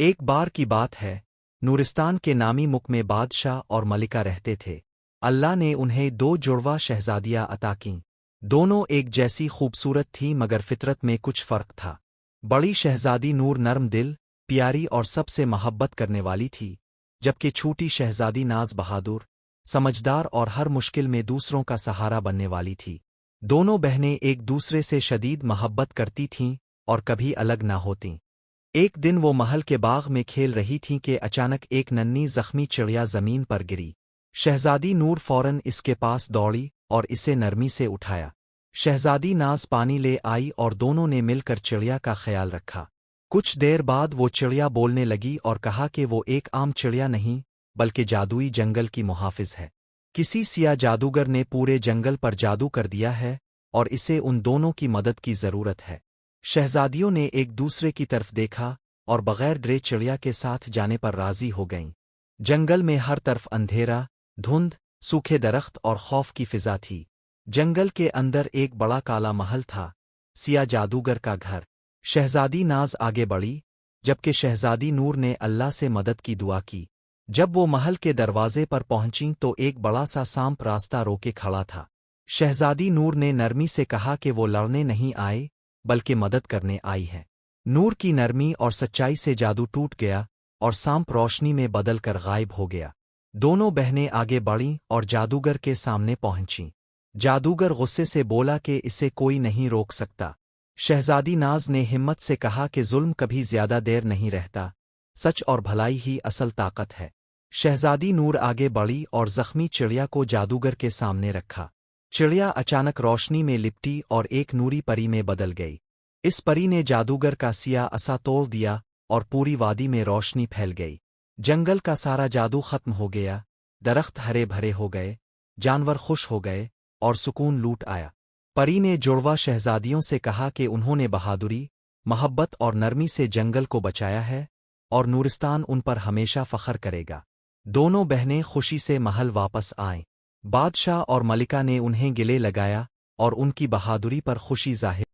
ایک بار کی بات ہے، نورستان کے نامی ملک میں بادشاہ اور ملکہ رہتے تھے۔ اللہ نے انہیں دو جڑواں شہزادیاں عطا کیں۔ دونوں ایک جیسی خوبصورت تھیں مگر فطرت میں کچھ فرق تھا۔ بڑی شہزادی نور نرم دل، پیاری اور سب سے محبت کرنے والی تھی، جبکہ چھوٹی شہزادی ناز بہادر، سمجھدار اور ہر مشکل میں دوسروں کا سہارا بننے والی تھی۔ دونوں بہنیں ایک دوسرے سے شدید محبت کرتی تھیں اور کبھی الگ نہ ہوتیں۔ ایک دن وہ محل کے باغ میں کھیل رہی تھیں کہ اچانک ایک ننھی زخمی چڑیا زمین پر گری۔ شہزادی نور فوراً اس کے پاس دوڑی اور اسے نرمی سے اٹھایا۔ شہزادی ناز پانی لے آئی اور دونوں نے مل کر چڑیا کا خیال رکھا۔ کچھ دیر بعد وہ چڑیا بولنے لگی اور کہا کہ وہ ایک عام چڑیا نہیں بلکہ جادوئی جنگل کی محافظ ہے۔ کسی سیاہ جادوگر نے پورے جنگل پر جادو کر دیا ہے اور اسے ان دونوں کی مدد کی ضرورت ہے۔ شہزادیوں نے ایک دوسرے کی طرف دیکھا اور بغیر ڈرے چڑیا کے ساتھ جانے پر راضی ہو گئیں۔ جنگل میں ہر طرف اندھیرا، دھند، سوکھے درخت اور خوف کی فضا تھی۔ جنگل کے اندر ایک بڑا کالا محل تھا، سیاہ جادوگر کا گھر۔ شہزادی ناز آگے بڑھی، جبکہ شہزادی نور نے اللہ سے مدد کی دعا کی۔ جب وہ محل کے دروازے پر پہنچیں تو ایک بڑا سا سانپ راستہ روکے کھڑا تھا۔ شہزادی نور نے نرمی سے کہا کہ وہ لڑنے نہیں آئے بلکہ مدد کرنے آئی ہے۔ نور کی نرمی اور سچائی سے جادو ٹوٹ گیا اور سانپ روشنی میں بدل کر غائب ہو گیا۔ دونوں بہنیں آگے بڑھیں اور جادوگر کے سامنے پہنچیں۔ جادوگر غصے سے بولا کہ اسے کوئی نہیں روک سکتا۔ شہزادی ناز نے ہمت سے کہا کہ ظلم کبھی زیادہ دیر نہیں رہتا، سچ اور بھلائی ہی اصل طاقت ہے۔ شہزادی نور آگے بڑھی اور زخمی چڑیا کو جادوگر کے سامنے رکھا۔ چڑیا اچانک روشنی میں لپٹی اور ایک نوری پری میں بدل گئی۔ اس پری نے جادوگر کا سیاہ عصا توڑ دیا اور پوری وادی میں روشنی پھیل گئی۔ جنگل کا سارا جادو ختم ہو گیا، درخت ہرے بھرے ہو گئے، جانور خوش ہو گئے اور سکون لوٹ آیا۔ پری نے جڑواں شہزادیوں سے کہا کہ انہوں نے بہادری، محبت اور نرمی سے جنگل کو بچایا ہے اور نورستان ان پر ہمیشہ فخر کرے گا۔ دونوں بہنیں خوشی سے محل واپس آئیں۔ بادشاہ اور ملکہ نے انہیں گلے لگایا اور ان کی بہادری پر خوشی ظاہر